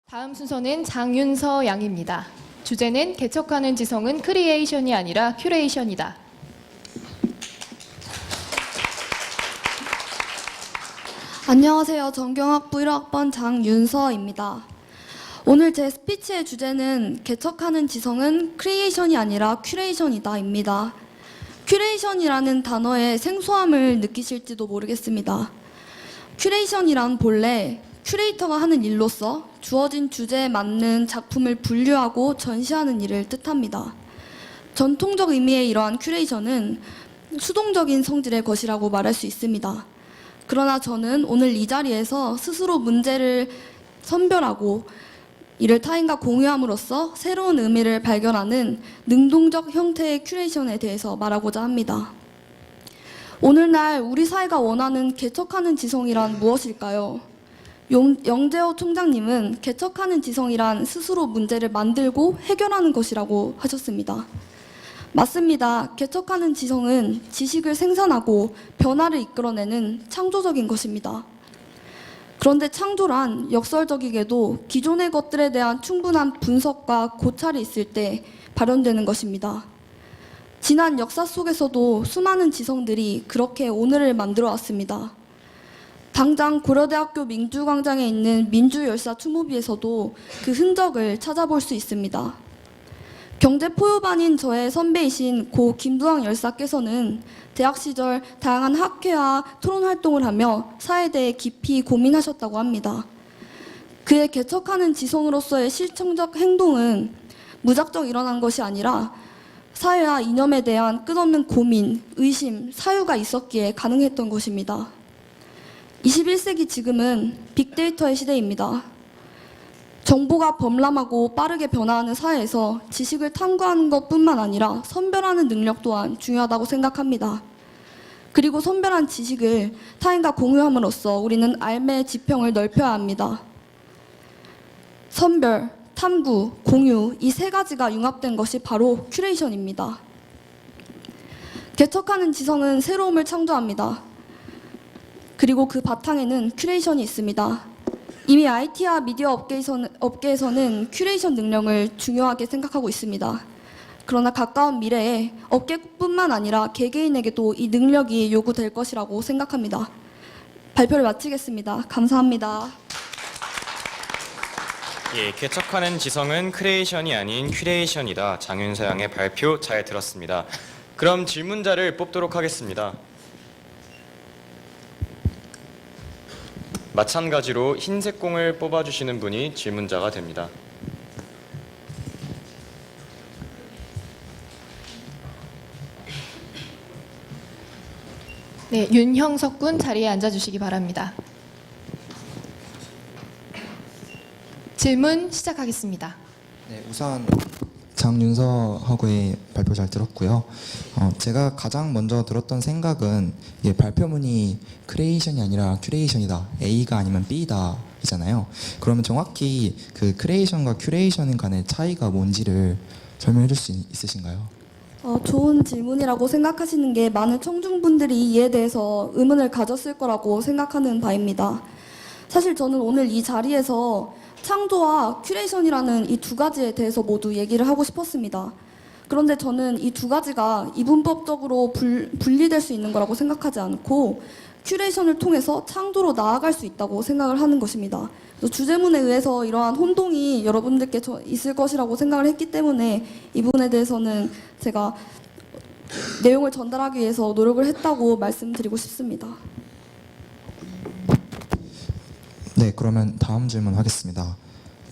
다음 순서는 장윤서 양입니다. 주제는 개척하는 지성은 크리에이션이 아니라 큐레이션이다. 안녕하세요. 전경학부 1학번 장윤서입니다. 오늘 제 스피치의 주제는 개척하는 지성은 크리에이션이 아니라 큐레이션이다입니다. 큐레이션이라는 단어의 생소함을 느끼실지도 모르겠습니다. 큐레이션이란 본래 큐레이터가 하는 일로서 주어진 주제에 맞는 작품을 분류하고 전시하는 일을 뜻합니다. 전통적 의미의 이러한 큐레이션은 수동적인 성질의 것이라고 말할 수 있습니다. 그러나 저는 오늘 이 자리에서 스스로 문제를 선별하고 이를 타인과 공유함으로써 새로운 의미를 발견하는 능동적 형태의 큐레이션에 대해서 말하고자 합니다. 오늘날 우리 사회가 원하는 개척하는 지성이란 무엇일까요? 영재호 총장님은 개척하는 지성이란 스스로 문제를 만들고 해결하는 것이라고 하셨습니다. 맞습니다. 개척하는 지성은 지식을 생산하고 변화를 이끌어내는 창조적인 것입니다. 그런데 창조란 역설적이게도 기존의 것들에 대한 충분한 분석과 고찰이 있을 때 발현되는 것입니다. 지난 역사 속에서도 수많은 지성들이 그렇게 오늘을 만들어 왔습니다. 당장 고려대학교 민주광장에 있는 민주열사 추모비에서도 그 흔적을 찾아볼 수 있습니다. 경제 포효반인 저의 선배이신 고 김두왕 열사께서는 대학 시절 다양한 학회와 토론 활동을 하며 사회에 대해 깊이 고민하셨다고 합니다. 그의 개척하는 지성으로서의 실천적 행동은 무작정 일어난 것이 아니라 사회와 이념에 대한 끝없는 고민, 의심, 사유가 있었기에 가능했던 것입니다. 21세기 지금은 빅데이터의 시대입니다. 정보가 범람하고 빠르게 변화하는 사회에서 지식을 탐구하는 것뿐만 아니라 선별하는 능력 또한 중요하다고 생각합니다. 그리고 선별한 지식을 타인과 공유함으로써 우리는 삶의 지평을 넓혀야 합니다. 선별, 탐구, 공유 이 세 가지가 융합된 것이 바로 큐레이션입니다. 개척하는 지성은 새로움을 창조합니다. 그리고 그 바탕에는 큐레이션이 있습니다. 이미 IT와 미디어 업계에서는 큐레이션 능력을 중요하게 생각하고 있습니다. 그러나 가까운 미래에 업계뿐만 아니라 개개인에게도 이 능력이 요구될 것이라고 생각합니다. 발표를 마치겠습니다. 감사합니다. 예, 개척하는 지성은 크리에이션이 아닌 큐레이션이다. 장윤서 양의 발표 잘 들었습니다. 그럼 질문자를 뽑도록 하겠습니다. 마찬가지로 흰색 공을 뽑아주시는 분이 질문자가 됩니다. 네, 윤형석 군 자리에 앉아주시기 바랍니다. 질문 시작하겠습니다. 네, 우선 장윤서하고의 발표 잘 들었고요. 제가 가장 먼저 들었던 생각은 이게 발표문이 크리에이션이 아니라 큐레이션이다. A가 아니면 B다 이잖아요. 그러면 정확히 그 크리에이션과 큐레이션 간의 차이가 뭔지를 설명해 줄 수 있으신가요? 좋은 질문이라고 생각하시는 게 많은 청중분들이 이에 대해서 의문을 가졌을 거라고 생각하는 바입니다. 사실 저는 오늘 이 자리에서 창조와 큐레이션이라는 이 두 가지에 대해서 모두 얘기를 하고 싶었습니다. 그런데 저는 이 두 가지가 이분법적으로 분리될 수 있는 거라고 생각하지 않고 큐레이션을 통해서 창조로 나아갈 수 있다고 생각을 하는 것입니다. 주제문에 의해서 이러한 혼동이 여러분들께 있을 것이라고 생각을 했기 때문에 이 부분에 대해서는 제가 내용을 전달하기 위해서 노력을 했다고 말씀드리고 싶습니다. 네, 그러면 다음 질문 하겠습니다.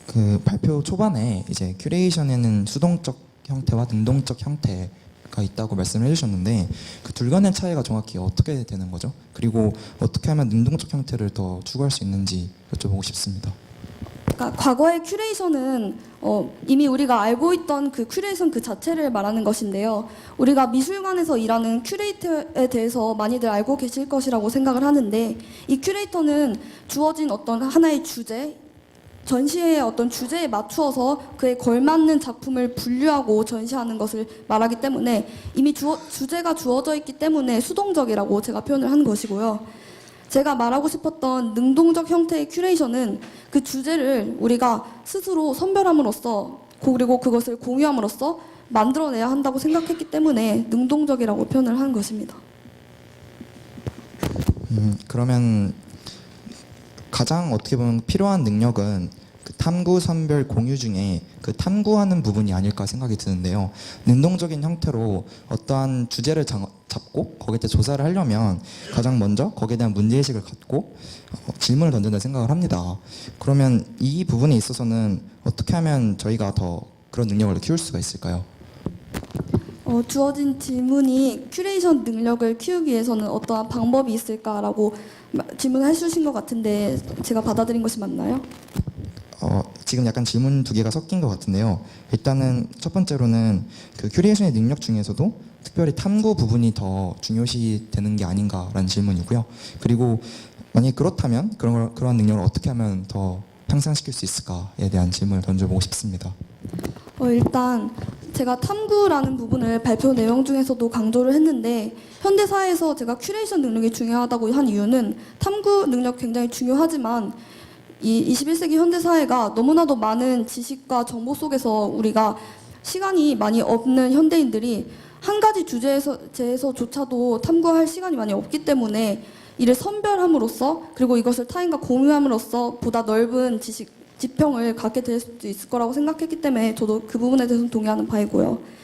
그 발표 초반에 이제 큐레이션에는 수동적 형태와 능동적 형태 가 있다고 말씀을 해주셨는데 그 둘 간의 차이가 정확히 어떻게 되는 거죠? 그리고 어떻게 하면 능동적 형태를 더 추구할 수 있는지 여쭤보고 싶습니다. 그러니까 과거의 큐레이션은 이미 우리가 알고 있던 그 큐레이션 그 자체를 말하는 것인데요. 우리가 미술관에서 일하는 큐레이터에 대해서 많이들 알고 계실 것이라고 생각을 하는데, 이 큐레이터는 주어진 어떤 하나의 주제, 전시회의 어떤 주제에 맞추어서 그에 걸맞는 작품을 분류하고 전시하는 것을 말하기 때문에 이미 주제가 주어져 있기 때문에 수동적이라고 제가 표현을 한 것이고요. 제가 말하고 싶었던 능동적 형태의 큐레이션은 그 주제를 우리가 스스로 선별함으로써 그리고 그것을 공유함으로써 만들어내야 한다고 생각했기 때문에 능동적이라고 표현을 한 것입니다. 그러면 가장 어떻게 보면 필요한 능력은 그 탐구, 선별, 공유 중에 그 탐구하는 부분이 아닐까 생각이 드는데요. 능동적인 형태로 어떠한 주제를 잡고 거기에 대해 조사를 하려면 가장 먼저 거기에 대한 문제의식을 갖고 질문을 던진다 생각을 합니다. 그러면 이 부분에 있어서는 어떻게 하면 저희가 더 그런 능력을 키울 수가 있을까요? 주어진 질문이 큐레이션 능력을 키우기 위해서는 어떠한 방법이 있을까라고 질문을 해주신 것 같은데 제가 받아들인 것이 맞나요? 지금 약간 질문 두 개가 섞인 것 같은데요. 일단은 첫 번째로는 그 큐레이션의 능력 중에서도 특별히 탐구 부분이 더 중요시 되는 게 아닌가라는 질문이고요. 그리고 만약에 그렇다면 그런 능력을 어떻게 하면 더 향상시킬 수 있을까에 대한 질문을 던져보고 싶습니다. 일단 제가 탐구라는 부분을 발표 내용 중에서도 강조를 했는데, 현대사회에서 제가 큐레이션 능력이 중요하다고 한 이유는 탐구 능력 굉장히 중요하지만 이 21세기 현대사회가 너무나도 많은 지식과 정보 속에서 우리가 시간이 많이 없는 현대인들이 한 가지 주제에서조차도 탐구할 시간이 많이 없기 때문에 이를 선별함으로써 그리고 이것을 타인과 공유함으로써 보다 넓은 지평을 갖게 될 수도 있을 거라고 생각했기 때문에 저도 그 부분에 대해서는 동의하는 바이고요.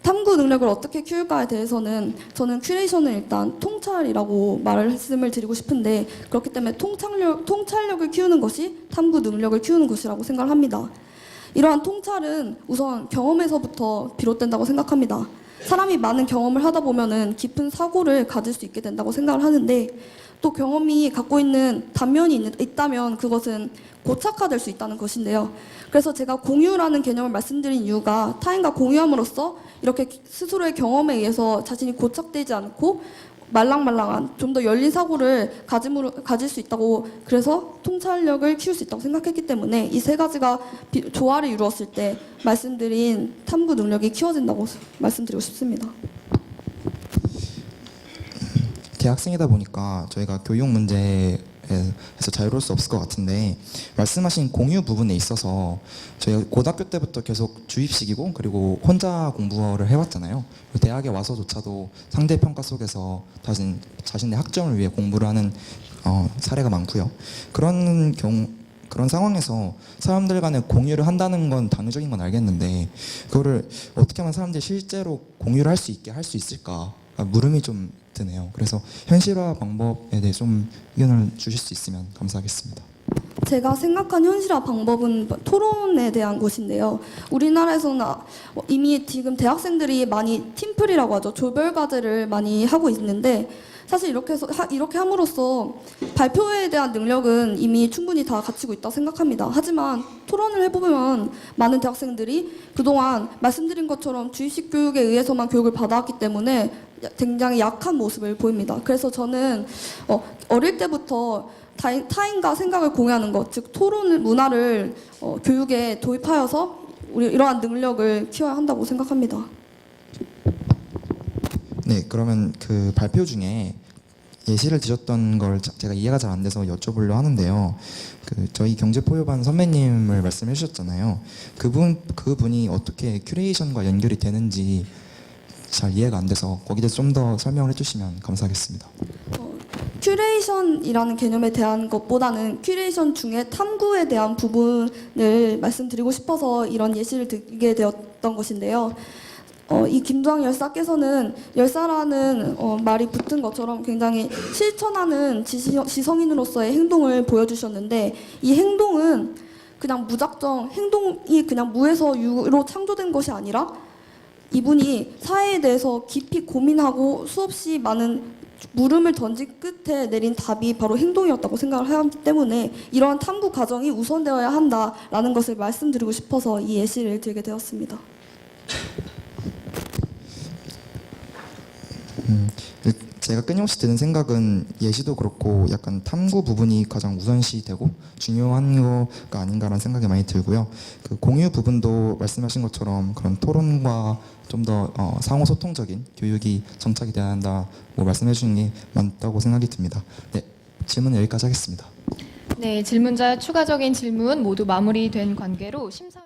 탐구 능력을 어떻게 키울까에 대해서는 저는 큐레이션은 일단 통찰이라고 말씀을 드리고 싶은데, 그렇기 때문에 통찰력을 키우는 것이 탐구 능력을 키우는 것이라고 생각을 합니다. 이러한 통찰은 우선 경험에서부터 비롯된다고 생각합니다. 사람이 많은 경험을 하다 보면은 깊은 사고를 가질 수 있게 된다고 생각을 하는데, 또 경험이 갖고 있는 단면이 있다면 그것은 고착화될 수 있다는 것인데요. 그래서 제가 공유라는 개념을 말씀드린 이유가 타인과 공유함으로써 이렇게 스스로의 경험에 의해서 자신이 고착되지 않고 말랑말랑한 좀 더 열린 사고를 가질 수 있다고, 그래서 통찰력을 키울 수 있다고 생각했기 때문에 이 세 가지가 조화를 이루었을 때 말씀드린 탐구 능력이 키워진다고 말씀드리고 싶습니다. 대학생이다 보니까 저희가 교육 문제에서 자유로울 수 없을 것 같은데, 말씀하신 공유 부분에 있어서 저희가 고등학교 때부터 계속 주입식이고 그리고 혼자 공부를 해왔잖아요. 대학에 와서조차도 상대평가 속에서 자신의 학점을 위해 공부를 하는 사례가 많고요. 그런 상황에서 사람들 간에 공유를 한다는 건 당연적인 건 알겠는데, 그거를 어떻게 하면 사람들이 실제로 공유를 할 수 있을까 물음이 좀 드네요. 그래서 현실화 방법에 대해 좀 의견을 주실 수 있으면 감사하겠습니다. 제가 생각한 현실화 방법은 토론에 대한 것인데요. 우리나라에서는 이미 지금 대학생들이 많이 팀플이라고 하죠. 조별 과제를 많이 하고 있는데, 사실 이렇게 함으로써 발표에 대한 능력은 이미 충분히 다 갖추고 있다고 생각합니다. 하지만 토론을 해보면 많은 대학생들이 그동안 말씀드린 것처럼 주입식 교육에 의해서만 교육을 받아왔기 때문에 굉장히 약한 모습을 보입니다. 그래서 저는 어릴 때부터 타인과 생각을 공유하는 것, 즉 토론 문화를 교육에 도입하여서 우리 이러한 능력을 키워야 한다고 생각합니다. 네, 그러면 그 발표 중에 예시를 드렸던 걸 제가 이해가 잘 안 돼서 여쭤보려 하는데요. 저희 경제포효반 선배님을 말씀해 주셨잖아요. 그분이 어떻게 큐레이션과 연결이 되는지 잘 이해가 안 돼서 거기에 대해서 좀 더 설명을 해주시면 감사하겠습니다. 큐레이션이라는 개념에 대한 것보다는 큐레이션 중에 탐구에 대한 부분을 말씀드리고 싶어서 이런 예시를 들게 되었던 것인데요. 이 김두학 열사께서는 열사라는 말이 붙은 것처럼 굉장히 실천하는 지성인으로서의 행동을 보여주셨는데, 이 행동은 그냥 무작정 행동이 그냥 무에서 유로 창조된 것이 아니라 이분이 사회에 대해서 깊이 고민하고 수없이 많은 물음을 던진 끝에 내린 답이 바로 행동이었다고 생각을 하기 때문에 이러한 탐구 과정이 우선되어야 한다라는 것을 말씀드리고 싶어서 이 예시를 들게 되었습니다. 제가 끊임없이 드는 생각은 예시도 그렇고 약간 탐구 부분이 가장 우선시되고 중요한 거가 아닌가라는 생각이 많이 들고요. 그 공유 부분도 말씀하신 것처럼 그런 토론과 좀 더 상호 소통적인 교육이 정착이 돼야 한다고 말씀해 주신 게 맞다고 생각이 듭니다. 네, 질문은 여기까지 하겠습니다. 네, 질문자 추가적인 질문 모두 마무리된 관계로 심사